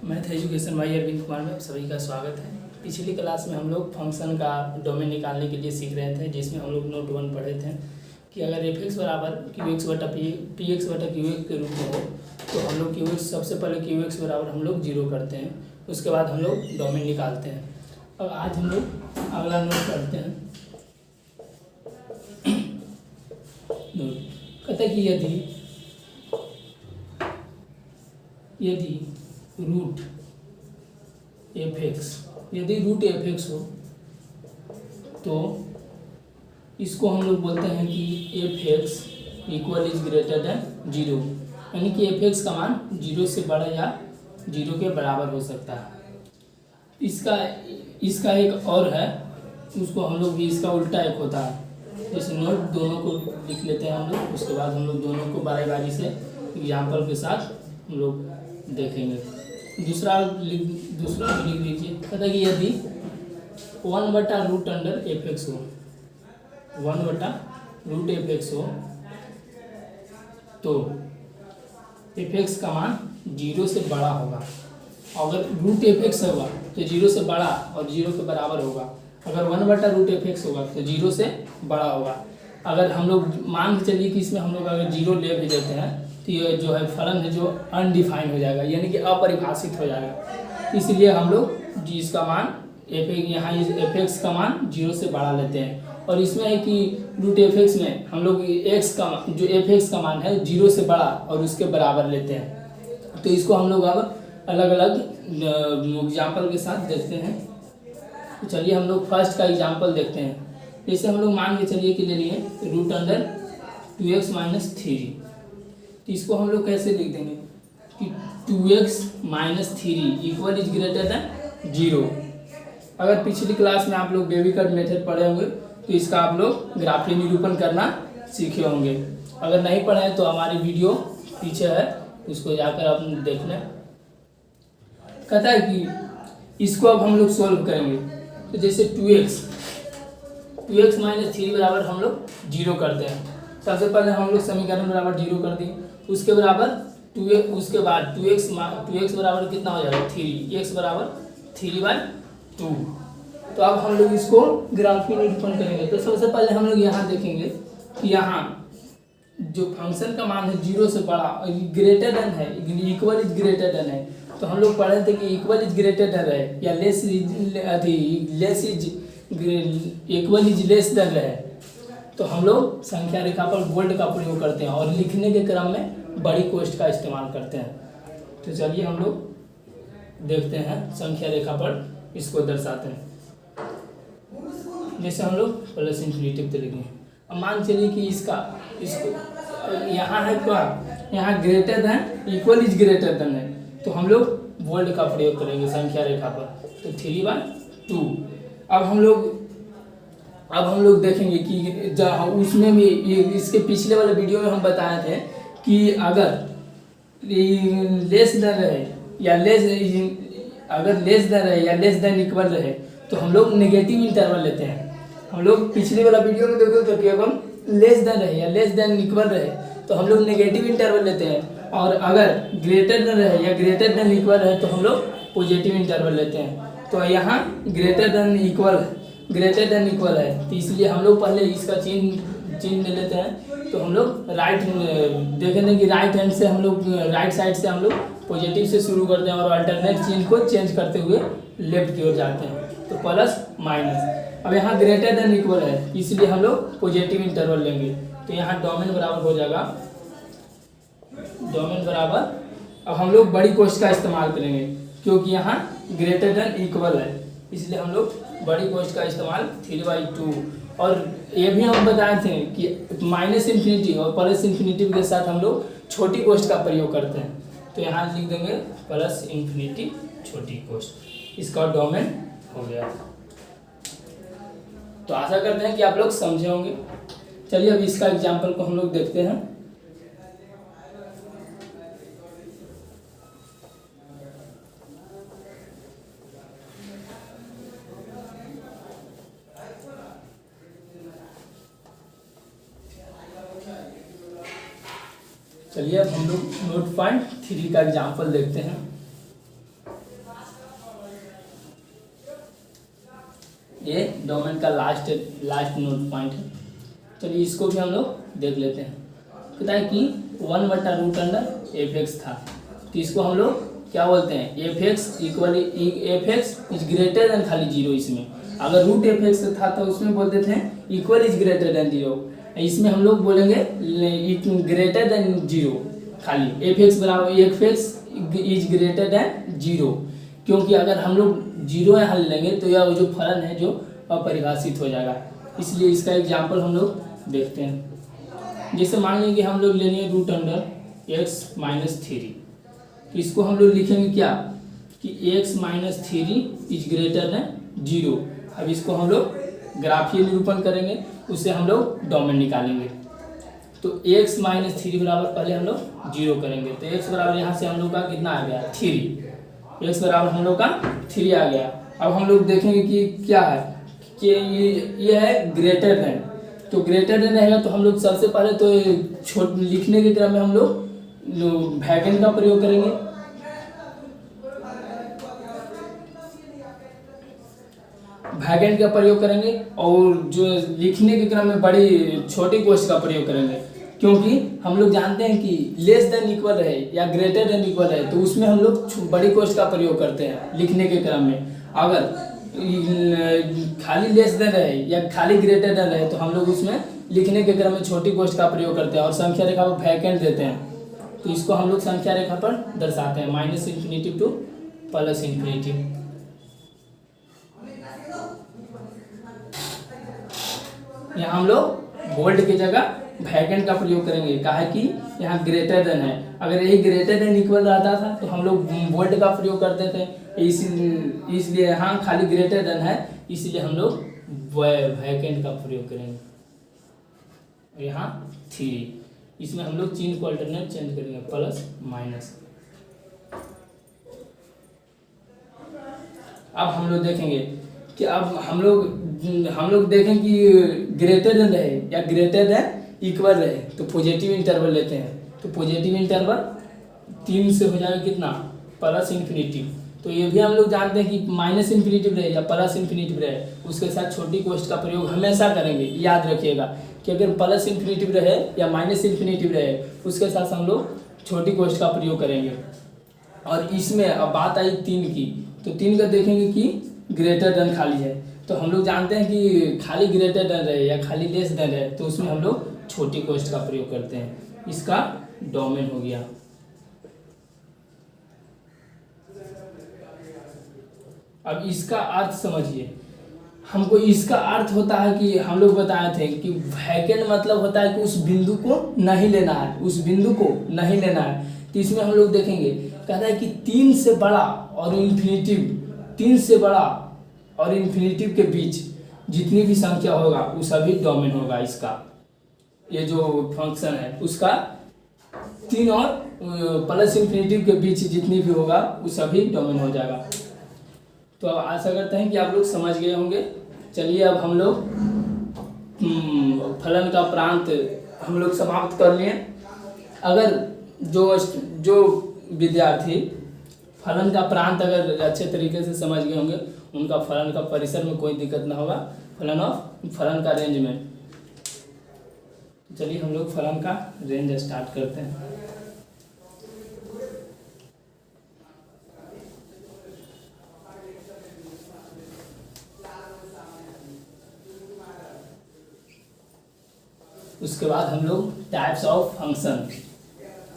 Math education भाई अरविंद कुमार में आप सभी का स्वागत है। पिछली क्लास में हम लोग फंक्शन का डोमेन निकालने के लिए सीख रहे थे, जिसमें हम लोग नोट 1 पढ़े थे कि अगर एफ एक्स बराबर क्यू एक्स बटा पी एक्स बटा क्यू एक्स के रूप में हो तो हम लोग क्यू एक्स सबसे पहले क्यू एक्स बराबर हम लोग 0 करते हैं, उसके बाद हम लोग डोमेन निकालते हैं। अब आज हम लोग अगला नोट करते हैं। कहते हैं कि यदि रूट एफ एक्स हो तो इसको हम लोग बोलते हैं कि F x equal is greater than 0, यानी कि एफ एक्स का मान 0 से बड़ा या 0 के बराबर हो सकता है। इसका एक और है, उसको हम लोग भी इसका उल्टा एक होता है। जैसे नोट दोनों को लिख लेते हैं हम लोग, उसके बाद हम लोग दोनों को बारी से एग्जाम्पल के साथ हम लोग देखेंगे। दूसरा लिख लीजिए। कहता है कि यदि 1/रूट अंडर एफ एक्स हो, 1/रूट एफ एक्स हो तो एफ एक्स का मान 0 से बड़ा होगा। अगर रूट एफ एक्स होगा तो 0 से बड़ा और 0 के बराबर होगा। अगर 1/रूट एफ एक्स होगा तो 0 से बड़ा होगा। अगर हम लोग मान के चलिए कि इसमें हम लोग अगर 0 ले भी देते हैं तो ये जो है फलन है जो अनडिफाइन हो जाएगा, यानी कि अपरिभाषित हो जाएगा। इसलिए हम लोग इसका मान यहाँ एफ एक्स का मान 0 से बढ़ा लेते हैं। और इसमें है कि रूट एफ एक्स में हम लोग एक्स का जो एफ एक्स का मान है 0 से बड़ा और उसके बराबर लेते हैं। तो इसको हम लोग अब अलग अलग एग्जाम्पल के साथ देखते हैं। तो चलिए हम लोग फर्स्ट का एग्जाम्पल देखते हैं। जैसे हम लोग मान के चलिए कि ले लिए रूट अंडर 2x - 3। तो इसको हम लोग कैसे लिख देंगे कि 2x - 3 equal is greater than 0। अगर पिछली क्लास में आप लोग बेबी कट मेथड पढ़े होंगे तो इसका आप लोग ग्राफीय निरूपण करना सीखे होंगे। अगर नहीं पढ़े हैं तो हमारी वीडियो पीछे है, उसको जाकर आप देख लें। कहता है कि इसको अब हम लोग सोल्व करेंगे। तो जैसे 2x - 3 बराबर हम लोग 0 करते हैं। सबसे पहले हम लोग समीकरण बराबर 0 कर दिए, उसके बराबर 2x, उसके बाद 2x बराबर कितना हो जाएगा 3, x बराबर 3/2। तो अब हम लोग इसको ग्राफीय निरूपण करेंगे। तो सबसे पहले हम लोग यहाँ देखेंगे कि यहाँ जो फंक्शन का मान है 0 से बड़ा ग्रेटर देन है, इक्वल इज ग्रेटर देन है। तो हम लोग पढ़े थे कि इक्वल इज ग्रेटर देन है या less is equal is less than है। तो हम लोग संख्या रेखा पर बोल्ड का प्रयोग करते हैं और लिखने के क्रम में बड़ी कोष्ठ का इस्तेमाल करते हैं। तो चलिए हम लोग देखते हैं संख्या रेखा पर इसको दर्शाते हैं। जैसे हम लोग प्लस इन्फिनिटिव तो लिखेंगे। अब मान चलिए कि इसको यहाँ है क्या, यहाँ greater than equal is greater than है, तो हम लोग बोल्ड का प्रयोग करेंगे संख्या रेखा पर। तो 3/2। अब हम लोग देखेंगे कि उसमें भी इसके पिछले वाले वीडियो में हम बताए थे कि अगर लेस देन रहे या लेस देन इक्वल रहे तो हम लोग नेगेटिव इंटरवल लेते हैं। हम लोग पिछले वाला वीडियो में देखते थे कि अगर लेस देन रहे या लेस देन इक्वल रहे तो हम लोग नेगेटिव इंटरवल लेते हैं, और अगर ग्रेटर देन रहे या ग्रेटर देन इक्वल रहे तो हम लोग पॉजिटिव इंटरवल लेते हैं। तो यहाँ ग्रेटर देन इक्वल है, तो इसलिए हम लोग पहले इसका चिन्ह ले लेते हैं। तो हम लोग देखेंगे कि राइट हैंड से हम लोग राइट साइड से हम लोग पॉजिटिव से शुरू करते हैं और अल्टरनेट चिन्ह को चेंज करते हुए लेफ्ट की ओर जाते हैं। तो प्लस माइनस। अब यहाँ ग्रेटर देन इक्वल है, इसलिए हम लोग पॉजिटिव इंटरवल लेंगे। तो यहाँ डोमेन बराबर हो जाएगा अब हम लोग बड़ी कोष्ठ का इस्तेमाल करेंगे क्योंकि यहाँ ग्रेटर देन इक्वल है, इसलिए हम लोग बड़ी कोष्ठ का इस्तेमाल 3/2। और ये भी हम बताए थे कि माइनस इन्फिनिटी और प्लस इन्फिनिटी के साथ हम लोग छोटी कोष्ठ का प्रयोग करते हैं। तो यहाँ लिख देंगे प्लस इन्फिनिटी छोटी कोष्ठ। इसका डोमेन हो गया। तो आशा करते हैं कि आप लोग समझे होंगे। चलिए अब इसका एग्जाम्पल को हम लोग देखते हैं। चलिए अब हम लोग नोट 3 का एग्जाम्पल देखते हैं। ये डोमेन का लास्ट नोड पॉइंट है। चलिए इसको भी हम लोग देख लेते हैं। कहता है कि 1/√अंडर था, तो इसको हम लोग क्या बोलते हैं, F x is greater than खाली जीरो। इसमें अगर √f(x) था तो उसमें बोलते थे equal is greater than zero, इसमें हम लोग बोलेंगे ग्रेटर देन जीरो, खाली f(x) बराबर f(x) is greater than zero, क्योंकि अगर हम लोग जीरो यहाँ लेंगे तो यह जो फलन है जो अपरिभाषित हो जाएगा। इसलिए इसका एग्जाम्पल हम लोग देखते हैं। जैसे मान लीजिए कि हम लोग लेंगे √(x - 3), तो इसको हम लोग लिखेंगे क्या कि x - 3 is greater than zero. अब इसको हम लोग ग्राफीय निरूपण करेंगे, उससे हम लोग डोमेन निकालेंगे। तो x - 3 बराबर पहले हम लोग जीरो करेंगे, तो x बराबर यहाँ से हम लोग का कितना आ गया 3, x बराबर हम लोग का 3 आ गया। अब हम लोग देखेंगे कि क्या है कि ये है ग्रेटर देन, तो ग्रेटर देन रहेगा तो हम लोग सबसे पहले तो लिखने के क्रम में हम लोग वैगन का प्रयोग करेंगे। वैगन का प्रयोग करेंगे और जो लिखने के क्रम में बड़ी छोटी कोष्ठ का प्रयोग करेंगे, क्योंकि हम लोग जानते हैं कि लेस देन इक्वल रहे या ग्रेटर देन इक्वल रहे तो उसमें हम लोग बड़ी कोष्ठ का प्रयोग करते हैं लिखने के क्रम में। अगर खाली लेस देन रहे या खाली ग्रेटर देन रहे तो हम लोग उसमें लिखने के क्रम में छोटी कोष्ठ का प्रयोग करते हैं और संख्या रेखा पर वैकेंट देते हैं। तो इसको हम लोग संख्या रेखा पर दर्शाते हैं -∞ टू +∞। यहाँ हम लोग बोल्ड की जगह वैकेंट का प्रयोग करेंगे, कहा कि यहाँ ग्रेटर देन है। अगर यही ग्रेटर देन इक्वल रहता था तो हम लोग बोल्ड का प्रयोग करते थे, इसलिए यहाँ खाली ग्रेटर देन है, इसलिए हम लोग वैकेंट का प्रयोग करेंगे। यहाँ 3, इसमें हम लोग चिन्ह को अल्टरनेट चेंज करेंगे +-। अब हम लोग देखेंगे कि अब हम लोग देखें कि ग्रेटर देन रहे या ग्रेटर देन इक्वल रहे तो पॉजिटिव इंटरवल लेते हैं। तो पॉजिटिव इंटरवल 3 से हो जाएगा कितना +∞। तो ये भी हम लोग जानते हैं कि -∞ रहे या +∞ रहे उसके साथ छोटी कोष्ठ का प्रयोग हमेशा करेंगे। याद रखिएगा कि अगर +∞ रहे या -∞ रहे उसके साथ हम लोग छोटी कोष्ठ का प्रयोग करेंगे। और इसमें अब बात आई 3 की, तो 3 का देखेंगे कि ग्रेटर देन खाली है, तो हम लोग जानते हैं कि खाली ग्रेटर देन रहे या खाली लेस देन रहे तो उसमें हम लोग छोटी कोष्ठ का प्रयोग करते हैं। इसका डोमेन हो गया। अब इसका अर्थ समझिए, हमको इसका अर्थ होता है कि हम लोग बताए थे कि वैकेंट मतलब होता है कि उस बिंदु को नहीं लेना है, उस बिंदु को नहीं लेना है। तो इसमें हम लोग देखेंगे कहता है कि 3 से बड़ा और इन्फिनिटिव, 3 से बड़ा और इन्फिनिटिव के बीच जितनी भी संख्या होगा वो सभी डोमेन होगा। इसका ये जो फंक्शन है उसका 3 और +∞ के बीच जितनी भी होगा वो सभी डोमेन हो जाएगा। तो अब आशा करते हैं कि आप लोग समझ गए होंगे। चलिए अब हम लोग फलन का प्रांत हम लोग समाप्त कर लिए। अगर जो विद्यार्थी फलन का प्रांत अगर अच्छे तरीके से समझ गए होंगे उनका फलन का परिसर में कोई दिक्कत ना होगा, फलन का रेंज में। चलिए हम लोग फलन का रेंज स्टार्ट करते हैं। उसके बाद हम लोग टाइप्स ऑफ फंक्शन,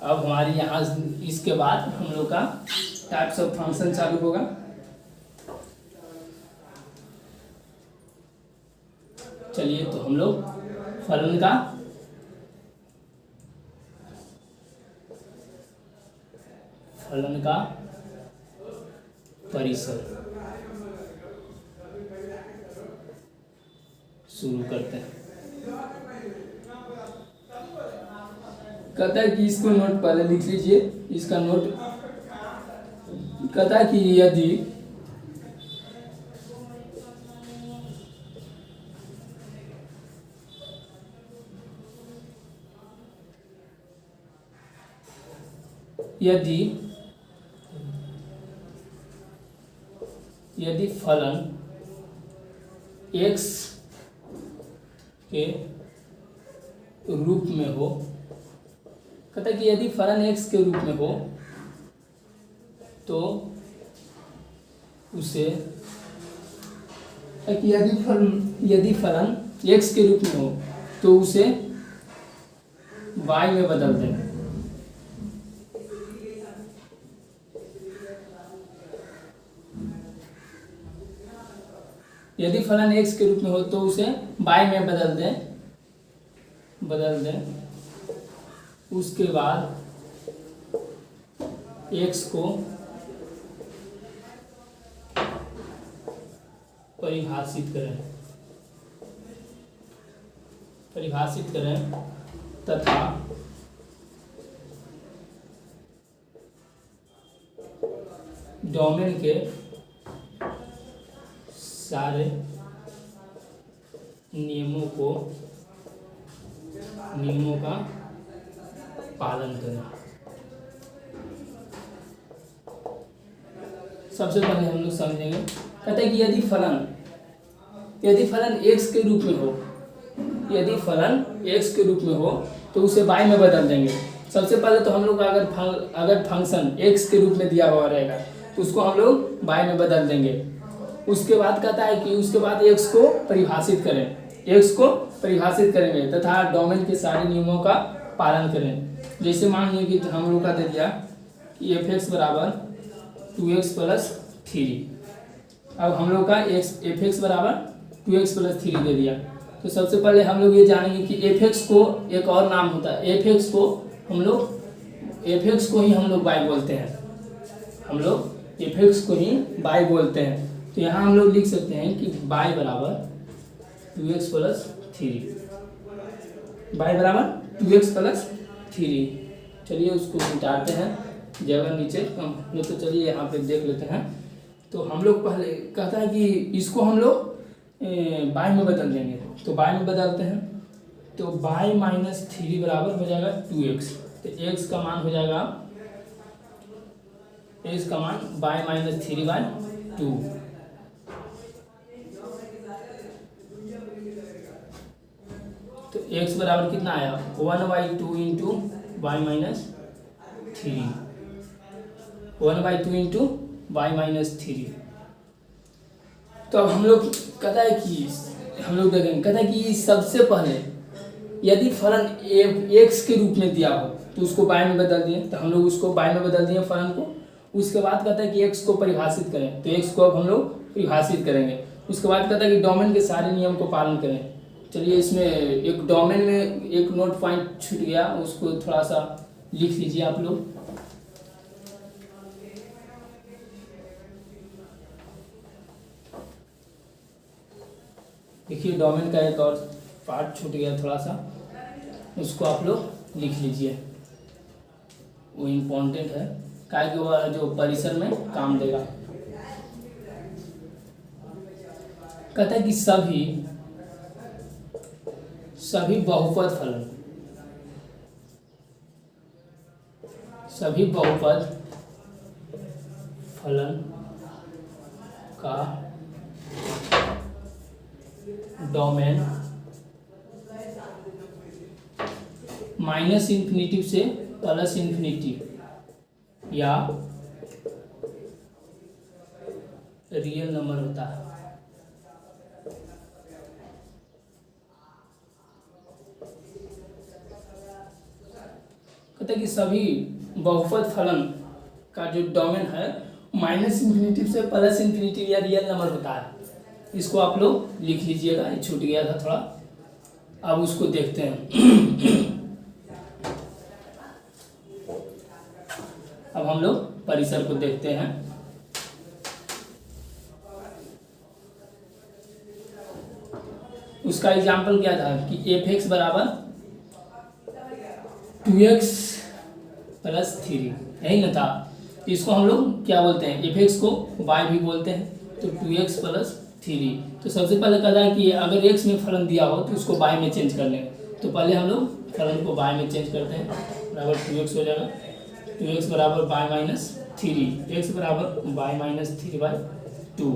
अब हमारी यहाँ इसके बाद हम लोग का टाइप्स ऑफ फंक्शन चालू होगा। चलिए तो हम लोग फलन का परिसर शुरू करते हैं। कहता है कि इसको नोट पहले लिख लीजिए, इसका नोट कहता है कि यदि फलन एक्स के रूप में हो, कहता है कि यदि फलन एक्स के रूप में हो तो उसे, कि यदि फलन एक्स के रूप में हो तो उसे y में बदल दें। यदि फलन x के रूप में हो तो उसे y में बदल दें। उसके बाद x को परिभाषित करें तथा डोमेन के सारे नियमों का पालन करें। सबसे पहले हम लोग समझेंगे, कहते हैं कि यदि फलन x के रूप में हो, तो उसे y में बदल देंगे। सबसे पहले तो हम लोग अगर फंक्शन x के रूप में दिया हुआ रहेगा तो उसको हम लोग y में बदल देंगे। उसके बाद कहता है कि उसके बाद x को परिभाषित करेंगे तथा डोमेन के सारे नियमों का पालन करें। जैसे मान लीजिए कि हम लोग का दे दिया कि f(x) बराबर 2x + 3। अब हम लोग का f(x) बराबर 2x + 3 दे दिया, तो सबसे पहले हम लोग ये जानेंगे कि f(x) को एक और नाम होता है। f(x) को ही हम लोग y बोलते हैं। तो यहाँ हम लोग लिख सकते हैं कि y बराबर 2x + 3। चलिए उसको मिटाते हैं, जगह नीचे कम, तो चलिए यहाँ पे देख लेते हैं। तो हम लोग पहले कहता है कि इसको हम लोग y में बदल देंगे, तो y में बदलते हैं तो y - 3 बराबर हो जाएगा 2x। तो x का मान हो जाएगा y - 3/2। तो x बराबर कितना आया 1/2 इंटू y - 3, 1/2 इंटू y - 3। तो अब हम लोग कहता है कि सबसे पहले यदि फलन x के रूप में दिया हो तो उसको y में बदल दिए, तो हम लोग उसको y में बदल दिए फलन को। उसके बाद कहता है कि x को परिभाषित करें, तो x को अब हम लोग परिभाषित करेंगे। उसके बाद कहता है कि डोमेन के सारे नियम को पालन करें। चलिए इसमें एक डोमेन में एक नोट पॉइंट छूट गया, उसको थोड़ा सा लिख लीजिए आप लोग। देखिए डोमेन का एक और पार्ट छूट गया थोड़ा सा, उसको आप लोग लिख लीजिए, वो इम्पोर्टेंट है, क्या कि वो जो परिसर में काम देगा। कहता है कि सभी बहुपद फलन का डोमेन -∞ से +∞ या रियल नंबर होता है। कहते हैं कि सभी बहुपद फलन का जो डोमेन है -∞ से +∞ या रियल नंबर होता है। इसको आप लोग लिख लीजिएगा, ये छूट गया था थोड़ा। अब उसको देखते हैं। अब हम लोग परिसर को देखते हैं। उसका एग्जाम्पल क्या था कि f(x) बराबर 2x + 3, यही ना था। इसको हम लोग क्या बोलते हैं, f(x) को y भी बोलते हैं, तो 2x + 3। तो सबसे पहले कहता है कि अगर x में फलन दिया हो तो उसको y में चेंज कर लें। तो पहले हम लोग फलन को y में चेंज करते हैं, बराबर 2x हो जाएगा। 2x बराबर y - 3, x बराबर y - 3/2।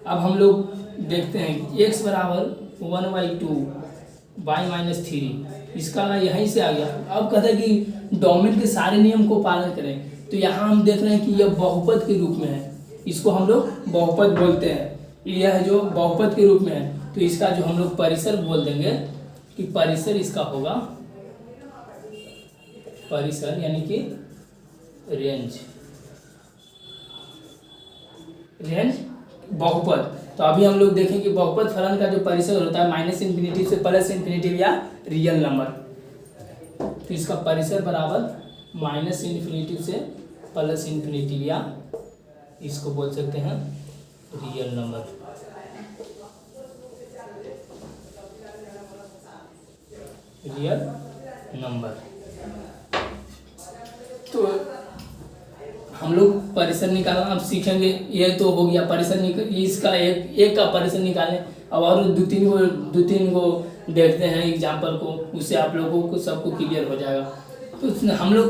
अब हम लोग देखते हैं x बराबर 1/2 y-3, इसका यहीं से आ गया। अब कहते हैं कि डोमेन के सारे नियम को पालन करें, तो यहाँ हम देख रहे हैं कि यह बहुपद के रूप में है, इसको हम लोग बहुपद बोलते हैं। यह जो बहुपद के रूप में है तो इसका जो हम लोग परिसर बोल देंगे कि परिसर इसका होगा, परिसर यानी कि रेंज, रेंज बहुपद। तो अभी हम लोग देखें कि बहुपद फलन का जो परिसर होता है -∞ से +∞ या रियल नंबर, तो इसका परिसर बराबर -∞ से +∞ या इसको बोल सकते हैं रियल नंबर। Real number. तो हम लोग परिसर निकालना अब सीखेंगे। ये तो हो गया परिसर इसका एक का परिसर निकालें। अब और दो तीन को देखते हैं एग्जाम्पल को, उससे आप लोगों को सबको क्लियर हो जाएगा। तो हम लोग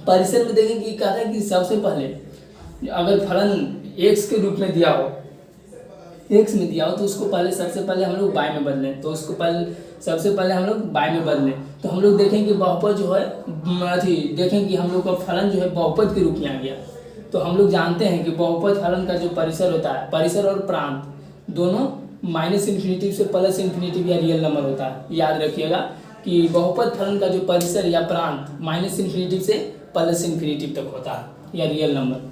परिसर में देखेंगे कि कहता है कि सबसे पहले अगर फलन x के रूप में दिया हो, x में दिया हो तो उसको पहले सबसे पहले हम लोग y में बदलें, तो उसको सबसे पहले हम लोग y में बदलें। तो हम लोग देखें कि बहुपद जो है देखें कि हम लोग का फलन जो है बहुपद के रूप में आ गया। तो हम लोग जानते हैं कि बहुपद फलन का जो परिसर होता है, परिसर और प्रांत दोनों -∞ से +∞ या रियल नंबर होता है। याद रखिएगा कि बहुपद फलन का जो परिसर या प्रांत -∞ से +∞ तक होता है या रियल नंबर।